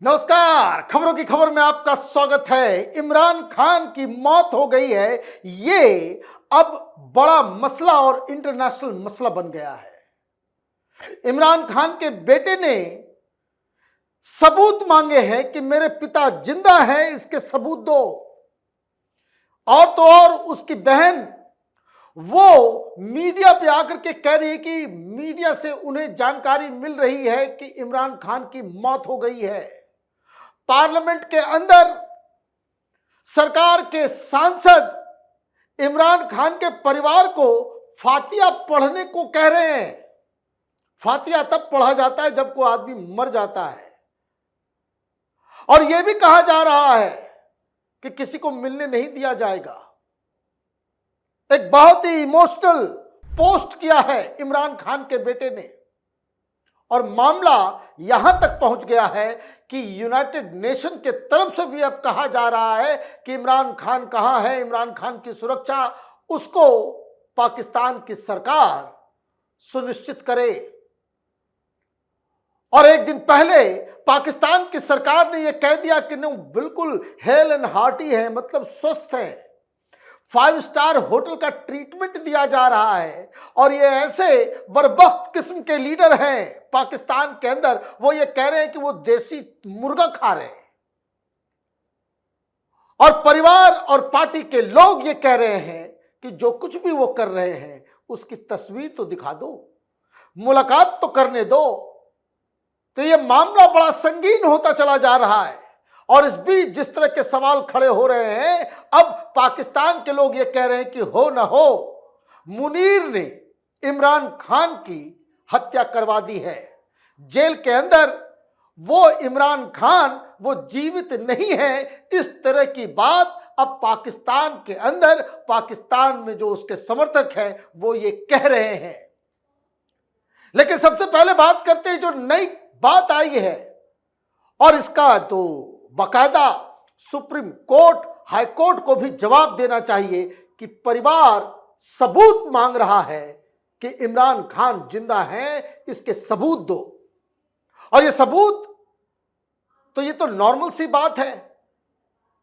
नमस्कार। खबरों की खबर में आपका स्वागत है। इमरान खान की मौत हो गई है, ये अब बड़ा मसला और इंटरनेशनल मसला बन गया है। इमरान खान के बेटे ने सबूत मांगे हैं कि मेरे पिता जिंदा हैं, इसके सबूत दो। और तो और उसकी बहन वो मीडिया पे आकर के कह रही है कि मीडिया से उन्हें जानकारी मिल रही है कि इमरान खान की मौत हो गई है। पार्लियामेंट के अंदर सरकार के सांसद इमरान खान के परिवार को फातिया पढ़ने को कह रहे हैं। फातिया तब पढ़ा जाता है जब कोई आदमी मर जाता है। और यह भी कहा जा रहा है कि किसी को मिलने नहीं दिया जाएगा। एक बहुत ही इमोशनल पोस्ट किया है इमरान खान के बेटे ने। और मामला यहां तक पहुंच गया है कि यूनाइटेड नेशन के तरफ से भी अब कहा जा रहा है कि इमरान खान कहां है, इमरान खान की सुरक्षा उसको पाकिस्तान की सरकार सुनिश्चित करे। और एक दिन पहले पाकिस्तान की सरकार ने यह कह दिया कि नहीं, बिल्कुल हेल एंड हार्टी है, मतलब स्वस्थ है। 5 स्टार होटल का ट्रीटमेंट दिया जा रहा है। और ये ऐसे बरबख्त किस्म के लीडर हैं पाकिस्तान के अंदर, वो ये कह रहे हैं कि वो देसी मुर्गा खा रहे हैं। और परिवार और पार्टी के लोग ये कह रहे हैं कि जो कुछ भी वो कर रहे हैं उसकी तस्वीर तो दिखा दो, मुलाकात तो करने दो। तो ये मामला बड़ा संगीन होता चला जा रहा है। और इस बीच जिस तरह के सवाल खड़े हो रहे हैं, अब पाकिस्तान के लोग ये कह रहे हैं कि हो न हो मुनीर ने इमरान खान की हत्या करवा दी है। जेल के अंदर वो इमरान खान वो जीवित नहीं है, इस तरह की बात अब पाकिस्तान के अंदर, पाकिस्तान में जो उसके समर्थक हैं वो ये कह रहे हैं। लेकिन सबसे पहले बात करते हैं जो नई बात आई है, और इसका तो बाकायदा सुप्रीम कोर्ट, हाई कोर्ट को भी जवाब देना चाहिए कि परिवार सबूत मांग रहा है कि इमरान खान जिंदा हैं, इसके सबूत दो। और ये सबूत तो ये तो नॉर्मल सी बात है।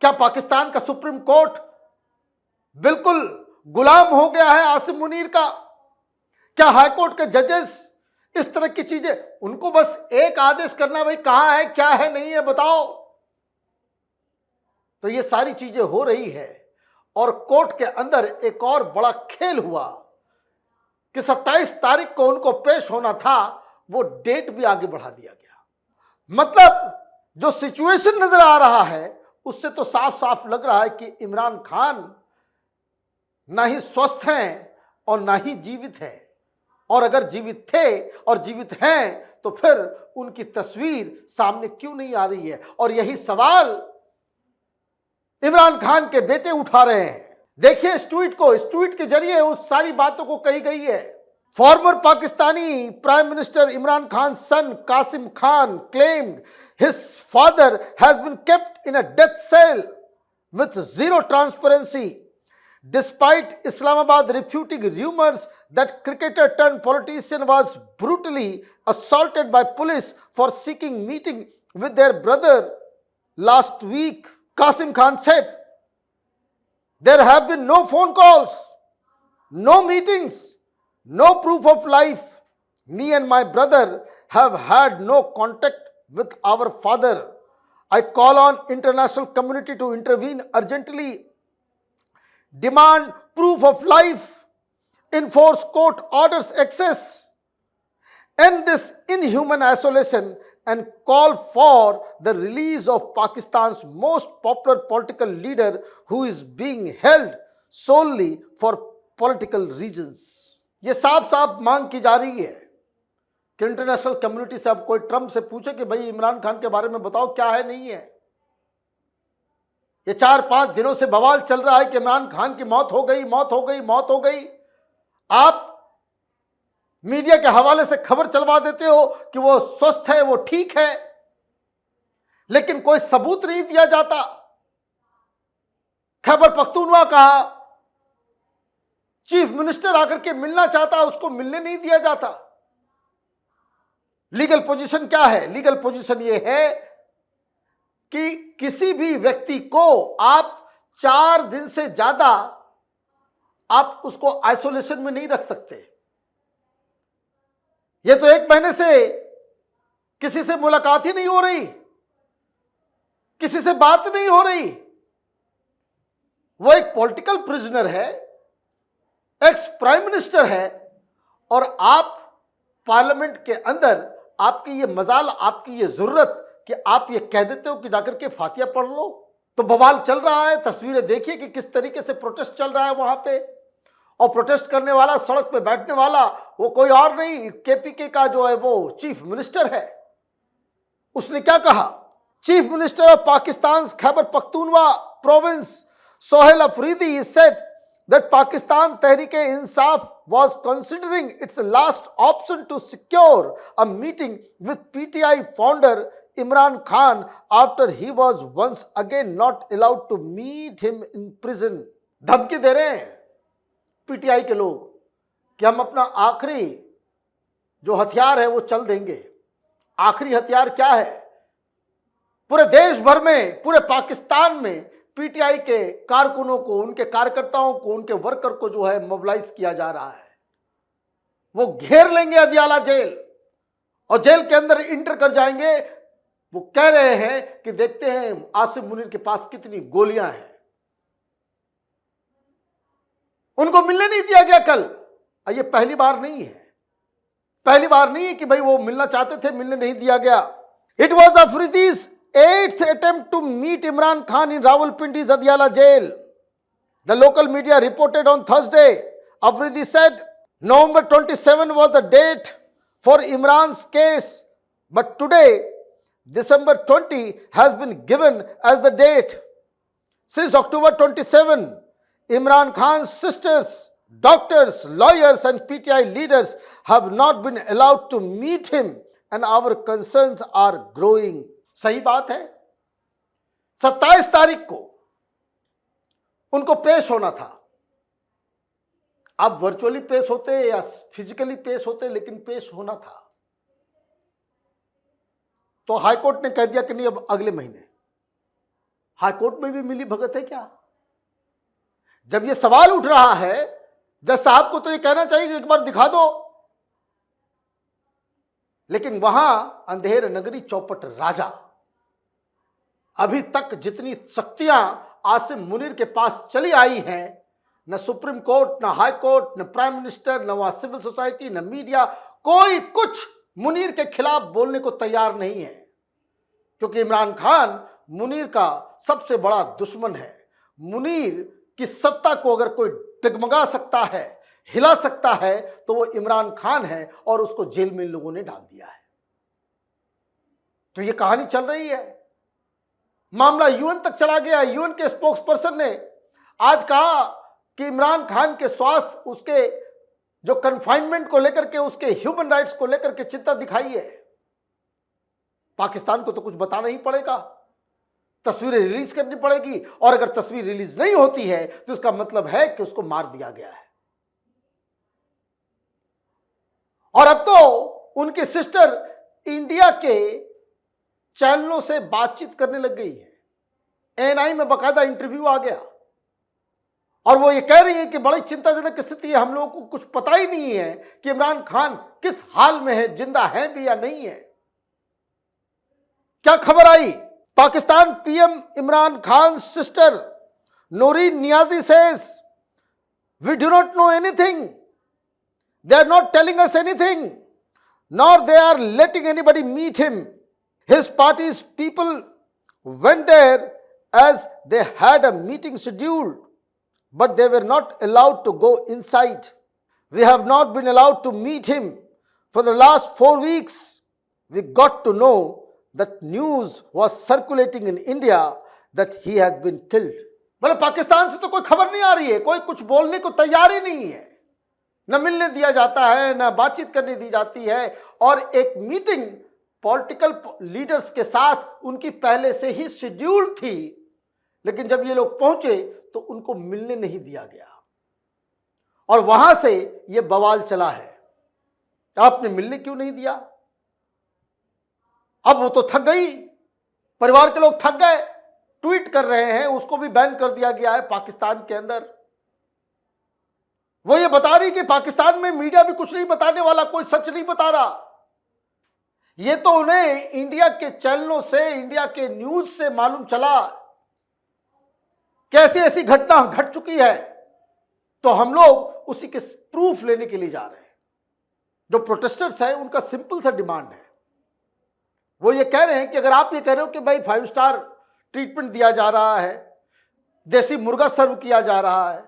क्या पाकिस्तान का सुप्रीम कोर्ट बिल्कुल गुलाम हो गया है आसिम मुनीर का? क्या हाई कोर्ट के जजेस इस तरह की चीजें, उनको बस एक आदेश करना, भाई कहां है, क्या है, नहीं है, बताओ। तो ये सारी चीजें हो रही है। और कोर्ट के अंदर एक और बड़ा खेल हुआ कि 27 तारीख को उनको पेश होना था, वो डेट भी आगे बढ़ा दिया गया। मतलब जो सिचुएशन नजर आ रहा है उससे तो साफ साफ लग रहा है कि इमरान खान ना ही स्वस्थ हैं और ना ही जीवित हैं। और अगर जीवित थे और जीवित हैं तो फिर उनकी तस्वीर सामने क्यों नहीं आ रही है? और यही सवाल इमरान खान के बेटे उठा रहे हैं। देखिए इस ट्वीट को, इस ट्वीट के जरिए उस सारी बातों को कही गई है। Former Pakistani prime minister Imran Khan son Qasim Khan claimed his father has been kept in a death cell with zero transparency, despite Islamabad refuting rumors that cricketer turned politician was brutally assaulted by police for seeking meeting with their brother last week. Qasim Khan said, there have been no phone calls, no meetings, no proof of life. Me and my brother have had no contact with our father. I call on international community to intervene urgently, demand proof of life, enforce court orders access, end this inhuman isolation, and call for the release of Pakistan's most popular political leader who is being held solely for political reasons. ये साफ साफ मांग की जा रही है कि international community से अब कोई ट्रंप से पूछे कि भाई इमरान खान के बारे में बताओ क्या है, नहीं है। ये 4-5 दिनों से बवाल चल रहा है कि इमरान खान की मौत हो गई, मौत हो गई, मौत हो गई। आप मीडिया के हवाले से खबर चलवा देते हो कि वो स्वस्थ है, वो ठीक है, लेकिन कोई सबूत नहीं दिया जाता। खैबर पख्तूनवा का चीफ मिनिस्टर आकर के मिलना चाहता, उसको मिलने नहीं दिया जाता। लीगल पोजीशन क्या है? लीगल पोजीशन ये है कि किसी भी व्यक्ति को आप 4 दिन से ज्यादा आप उसको आइसोलेशन में नहीं रख सकते। यह तो 1 महीने से किसी से मुलाकात ही नहीं हो रही, किसी से बात नहीं हो रही। वो एक पॉलिटिकल प्रिजनर है, एक्स प्राइम मिनिस्टर है, और आप पार्लियामेंट के अंदर आपकी ये मजाल, आपकी ये जरूरत कि आप ये कह देते हो कि जाकर के फातिया पढ़ लो। तो बवाल चल रहा है। तस्वीरें देखिए कि किस तरीके से प्रोटेस्ट चल रहा है वहां पे, और प्रोटेस्ट करने वाला, सड़क पे बैठने वाला वो कोई और नहीं, केपीके का जो है वो चीफ मिनिस्टर है। उसने क्या कहा? Chief minister of Pakistan Khyber Pakhtunkhwa province Sohail Afridi said that Pakistan Tehreek-e-Insaf was considering its last option to secure a meeting with PTI founder Imran Khan after he was once again not allowed to meet him in prison. धमकी दे रहे हैं PTI के लोग कि हम अपना आखिरी जो हथियार है वो चल देंगे। आखिरी हथियार क्या है? पूरे देश भर में, पूरे पाकिस्तान में पीटीआई के कारकुनों को, उनके कार्यकर्ताओं को, उनके वर्कर को जो है मोबिलाइज किया जा रहा है। वो घेर लेंगे अदियाला जेल और जेल के अंदर इंटर कर जाएंगे। वो कह रहे हैं कि देखते हैं आसिम मुनीर के पास कितनी गोलियां हैं। उनको मिलने नहीं दिया गया कल। ये पहली बार नहीं है, पहली बार नहीं है कि भाई वो मिलना चाहते थे, मिलने नहीं दिया गया। It was Afridi's 8th attempt to meet Imran Khan in Rawalpindi's Adiala jail. The local media reported on Thursday. Afridi said November 27 was the date for Imran's case, but today, December 20, has been given as the date. Since October 27, Imran Khan's sisters, doctors, lawyers, and PTI leaders have not been allowed to meet him, and our concerns are growing. सही बात है। 27 तारीख को उनको पेश होना था। आप वर्चुअली पेश होते या फिजिकली पेश होते, लेकिन पेश होना था। तो हाईकोर्ट ने कह दिया कि नहीं, अब अगले महीने। हाईकोर्ट में भी मिली भगत है क्या? जब ये सवाल उठ रहा है, जज साहब को तो ये कहना चाहिए कि एक बार दिखा दो, लेकिन वहां अंधेर नगरी चौपट राजा। अभी तक जितनी शक्तियां आसिम मुनीर के पास चली आई हैं, न सुप्रीम कोर्ट, न हाई कोर्ट, न प्राइम मिनिस्टर, न वहां सिविल सोसाइटी, न मीडिया, कोई कुछ मुनीर के खिलाफ बोलने को तैयार नहीं है, क्योंकि इमरान खान मुनीर का सबसे बड़ा दुश्मन है। मुनीर की सत्ता को अगर कोई डगमगा सकता है, हिला सकता है, तो वो इमरान खान है, और उसको जेल में इन लोगों ने डाल दिया है। तो ये कहानी चल रही है। मामला यूएन तक चला गया। यूएन के स्पोक्स पर्सन ने आज कहा कि इमरान खान के स्वास्थ्य, उसके जो कन्फाइनमेंट को लेकर के, उसके ह्यूमन राइट्स को लेकर के चिंता दिखाई है। पाकिस्तान को तो कुछ बताना ही पड़ेगा, तस्वीरें रिलीज करनी पड़ेगी, और अगर तस्वीर रिलीज नहीं होती है तो इसका मतलब है कि उसको मार दिया गया है। और अब तो उनकी सिस्टर इंडिया के चैनलों से बातचीत करने लग गई है। एएनआई में बकायदा इंटरव्यू आ गया, और वो ये कह रही है कि बड़ी चिंताजनक स्थिति है, हम लोगों को कुछ पता ही नहीं है कि इमरान खान किस हाल में है, जिंदा है भी या नहीं है। क्या खबर आई? Pakistan PM Imran Khan sister Noreen Niazi says we do not know anything, they are not telling us anything, nor they are letting anybody meet him. His party's people went there as they had a meeting scheduled, but they were not allowed to go inside. We have not been allowed to meet him for the last 4 weeks. We got to know that news was circulating in India that he had been killed. बोले पाकिस्तान से तो कोई खबर नहीं आ रही है, कोई कुछ बोलने को तैयार ही नहीं है, न मिलने दिया जाता है, न बातचीत करने दी जाती है। और एक मीटिंग पॉलिटिकल लीडर्स के साथ उनकी पहले से ही शेड्यूल थी, लेकिन जब ये लोग पहुंचे तो उनको मिलने नहीं दिया गया, और वहां से ये बवाल चला है, आपने मिलने क्यों नहीं दिया? अब वो तो थक गई, परिवार के लोग थक गए, ट्वीट कर रहे हैं, उसको भी बैन कर दिया गया है पाकिस्तान के अंदर। वो ये बता रही कि पाकिस्तान में मीडिया भी कुछ नहीं बताने वाला, कोई सच नहीं बता रहा। ये तो उन्हें इंडिया के चैनलों से, इंडिया के न्यूज से मालूम चला कि ऐसी ऐसी घटना घट चुकी है, तो हम लोग उसी के प्रूफ लेने के लिए जा रहे हैं। जो प्रोटेस्टर्स हैं उनका सिंपल सा डिमांड है, वो ये कह रहे हैं कि अगर आप ये कह रहे हो कि भाई 5 स्टार ट्रीटमेंट दिया जा रहा है, देसी मुर्गा सर्व किया जा रहा है,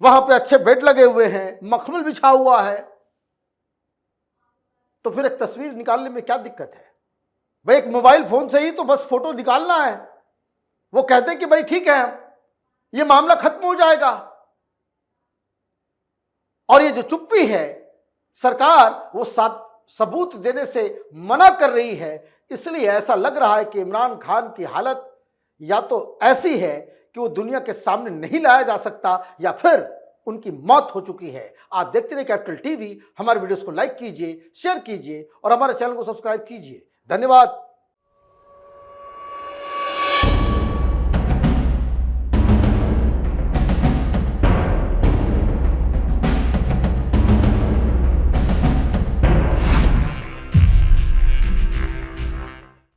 वहां पे अच्छे बेड लगे हुए हैं, मखमल बिछा हुआ है, तो फिर एक तस्वीर निकालने में क्या दिक्कत है? भाई एक मोबाइल फोन से ही तो बस फोटो निकालना है। वो कहते हैं कि भाई ठीक है, ये मामला खत्म हो जाएगा। और ये जो चुप्पी है, सरकार वो सबूत देने से मना कर रही है, इसलिए ऐसा लग रहा है कि इमरान खान की हालत या तो ऐसी है कि वो दुनिया के सामने नहीं लाया जा सकता, या फिर उनकी मौत हो चुकी है। आप देखते रहिए कैपिटल टीवी। हमारे वीडियोस को लाइक कीजिए, शेयर कीजिए और हमारे चैनल को सब्सक्राइब कीजिए। धन्यवाद।